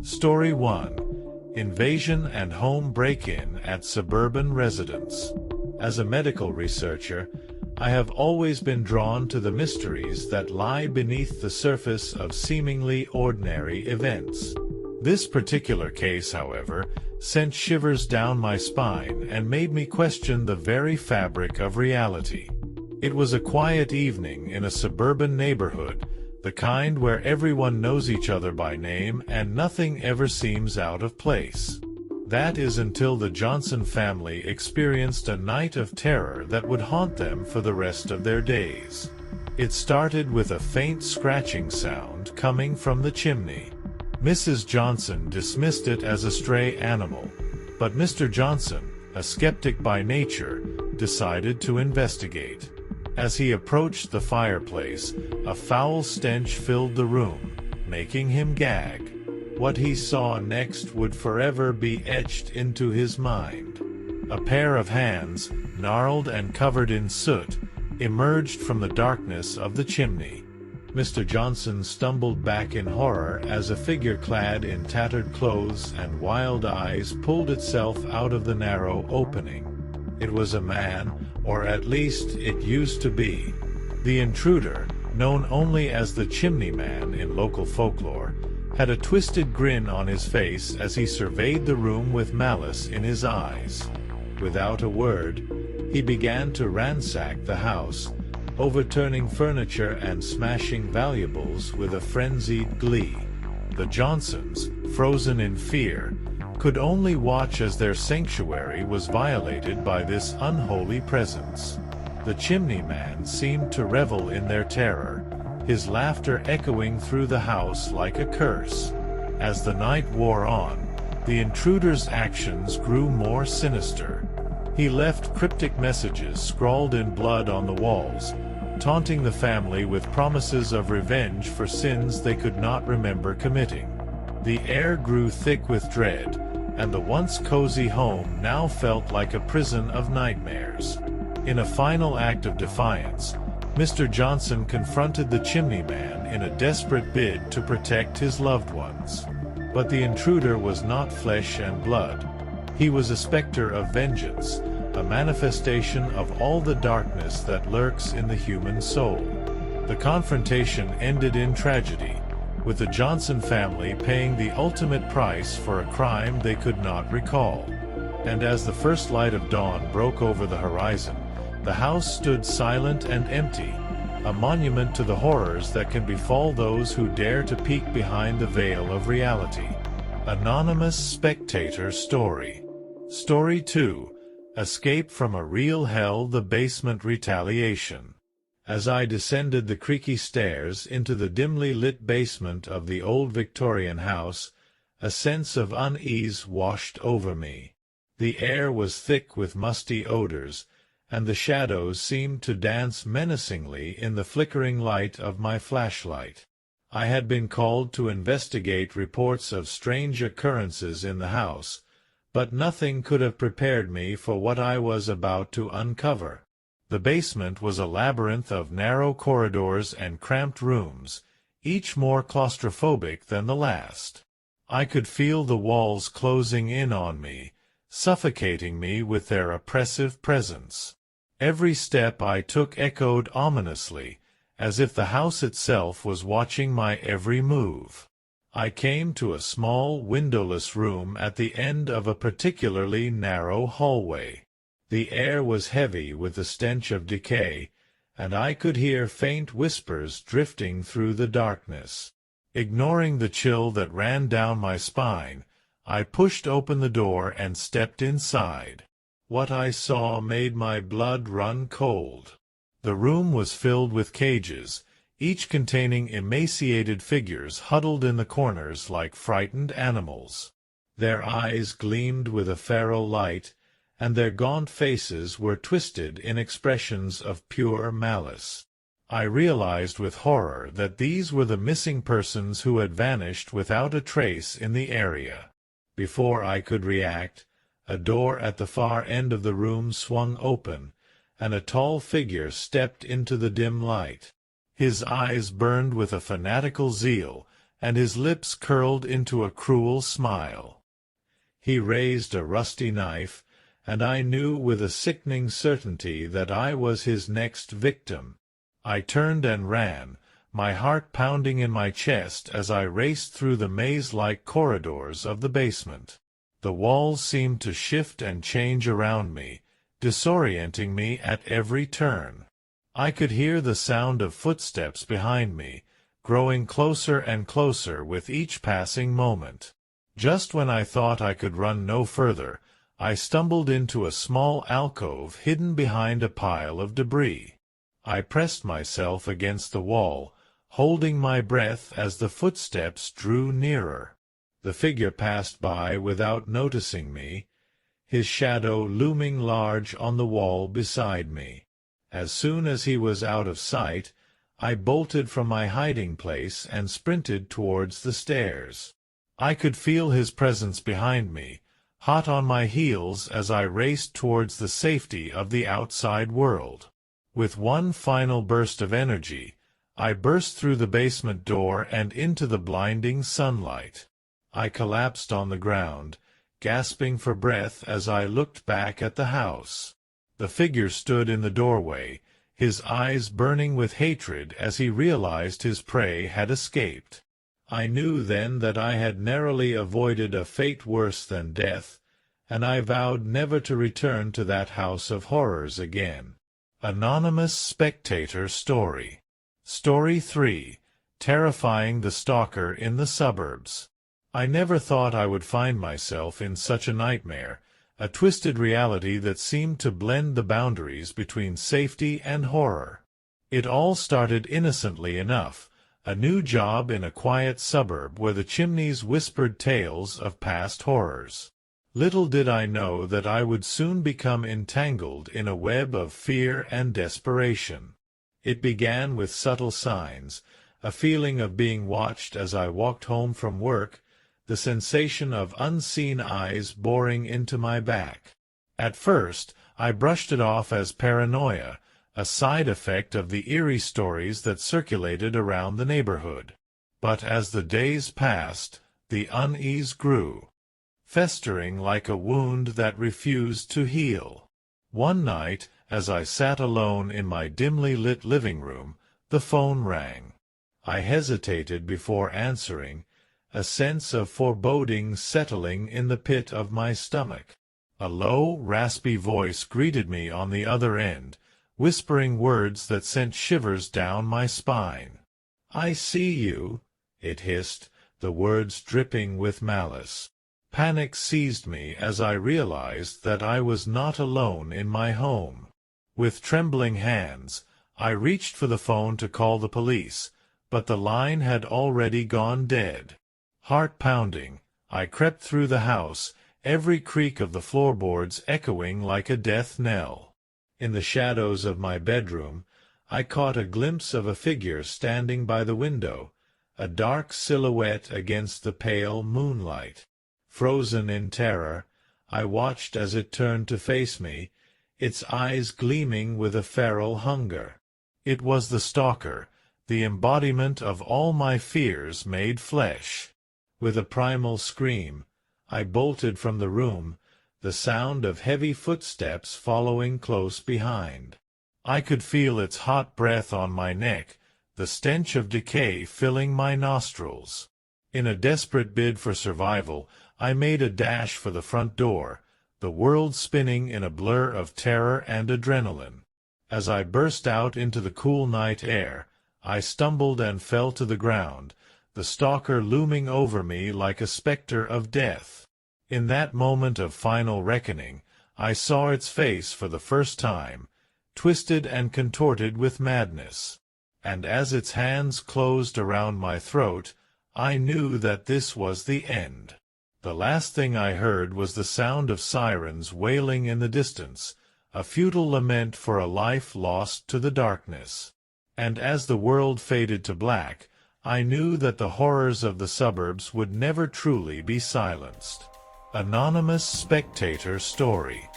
Story 1. Invasion and Home Break-In at Suburban Residence. As a medical researcher, I have always been drawn to the mysteries that lie beneath the surface of seemingly ordinary events. This particular case, however, sent shivers down my spine and made me question the very fabric of reality. It was a quiet evening in a suburban neighborhood, the kind where everyone knows each other by name and nothing ever seems out of place. That is until the Johnson family experienced a night of terror that would haunt them for the rest of their days. It started with a faint scratching sound coming from the chimney. Mrs. Johnson dismissed it as a stray animal, but Mr. Johnson, a skeptic by nature, decided to investigate. As he approached the fireplace, a foul stench filled the room, making him gag. What he saw next would forever be etched into his mind. A pair of hands, gnarled and covered in soot, emerged from the darkness of the chimney. Mr. Johnson stumbled back in horror as a figure clad in tattered clothes and wild eyes pulled itself out of the narrow opening. It was a man, or at least it used to be. The intruder, known only as the Chimney Man in local folklore, had a twisted grin on his face as he surveyed the room with malice in his eyes. Without a word, he began to ransack the house, overturning furniture and smashing valuables with a frenzied glee. The Johnsons, frozen in fear, could only watch as their sanctuary was violated by this unholy presence. The Chimney Man seemed to revel in their terror, his laughter echoing through the house like a curse. As the night wore on, the intruder's actions grew more sinister. He left cryptic messages scrawled in blood on the walls, taunting the family with promises of revenge for sins they could not remember committing. The air grew thick with dread, and the once cozy home now felt like a prison of nightmares. In a final act of defiance, Mr. Johnson confronted the Chimney Man in a desperate bid to protect his loved ones. But the intruder was not flesh and blood. He was a specter of vengeance, a manifestation of all the darkness that lurks in the human soul. The confrontation ended in tragedy, with the Johnson family paying the ultimate price for a crime they could not recall. And as the first light of dawn broke over the horizon, the house stood silent and empty, a monument to the horrors that can befall those who dare to peek behind the veil of reality. Anonymous Spectator Story. Story 2. Escape from a Real Hell, the Basement Retaliation. As I descended the creaky stairs into the dimly lit basement of the old Victorian house, a sense of unease washed over me. The air was thick with musty odors, and the shadows seemed to dance menacingly in the flickering light of my flashlight. I had been called to investigate reports of strange occurrences in the house, but nothing could have prepared me for what I was about to uncover. The basement was a labyrinth of narrow corridors and cramped rooms, each more claustrophobic than the last. I could feel the walls closing in on me, suffocating me with their oppressive presence. Every step I took echoed ominously, as if the house itself was watching my every move. I came to a small, windowless room at the end of a particularly narrow hallway. The air was heavy with the stench of decay, and I could hear faint whispers drifting through the darkness. Ignoring the chill that ran down my spine, I pushed open the door and stepped inside. What I saw made my blood run cold. The room was filled with cages, each containing emaciated figures huddled in the corners like frightened animals. Their eyes gleamed with a feral light, and their gaunt faces were twisted in expressions of pure malice. I realized with horror that these were the missing persons who had vanished without a trace in the area. Before I could react, a door at the far end of the room swung open, and a tall figure stepped into the dim light. His eyes burned with a fanatical zeal, and his lips curled into a cruel smile. He raised a rusty knife, and I knew with a sickening certainty that I was his next victim. I turned and ran, my heart pounding in my chest as I raced through the maze-like corridors of the basement. The walls seemed to shift and change around me, disorienting me at every turn. I could hear the sound of footsteps behind me, growing closer and closer with each passing moment. Just when I thought I could run no further, I stumbled into a small alcove hidden behind a pile of debris. I pressed myself against the wall, holding my breath as the footsteps drew nearer. The figure passed by without noticing me, his shadow looming large on the wall beside me. As soon as he was out of sight, I bolted from my hiding place and sprinted towards the stairs. I could feel his presence behind me, hot on my heels as I raced towards the safety of the outside world. With one final burst of energy, I burst through the basement door and into the blinding sunlight. I collapsed on the ground, gasping for breath as I looked back at the house. The figure stood in the doorway, his eyes burning with hatred as he realized his prey had escaped. I knew then that I had narrowly avoided a fate worse than death, and I vowed never to return to that house of horrors again. Anonymous Spectator Story. Story 3. Terrifying the Stalker in the Suburbs. I never thought I would find myself in such a nightmare, a twisted reality that seemed to blend the boundaries between safety and horror. It all started innocently enough, a new job in a quiet suburb where the chimneys whispered tales of past horrors. Little did I know that I would soon become entangled in a web of fear and desperation. It began with subtle signs, a feeling of being watched as I walked home from work, the sensation of unseen eyes boring into my back. At first, I brushed it off as paranoia, a side effect of the eerie stories that circulated around the neighborhood. But as the days passed, the unease grew, festering like a wound that refused to heal. One night, as I sat alone in my dimly lit living room, the phone rang. I hesitated before answering, a sense of foreboding settling in the pit of my stomach. A low, raspy voice greeted me on the other end, whispering words that sent shivers down my spine. "I see you," it hissed, the words dripping with malice. Panic seized me as I realized that I was not alone in my home. With trembling hands, I reached for the phone to call the police, but the line had already gone dead. Heart pounding, I crept through the house, every creak of the floorboards echoing like a death knell. In the shadows of my bedroom, I caught a glimpse of a figure standing by the window, a dark silhouette against the pale moonlight. Frozen in terror, I watched as it turned to face me, its eyes gleaming with a feral hunger. It was the stalker, the embodiment of all my fears made flesh. With a primal scream, I bolted from the room, the sound of heavy footsteps following close behind. I could feel its hot breath on my neck, the stench of decay filling my nostrils. In a desperate bid for survival, I made a dash for the front door, the world spinning in a blur of terror and adrenaline. As I burst out into the cool night air, I stumbled and fell to the ground, the stalker looming over me like a specter of death. In that moment of final reckoning, I saw its face for the first time, twisted and contorted with madness. And as its hands closed around my throat, I knew that this was the end. The last thing I heard was the sound of sirens wailing in the distance, a futile lament for a life lost to the darkness. And as the world faded to black, I knew that the horrors of the suburbs would never truly be silenced. Anonymous Spectator Story.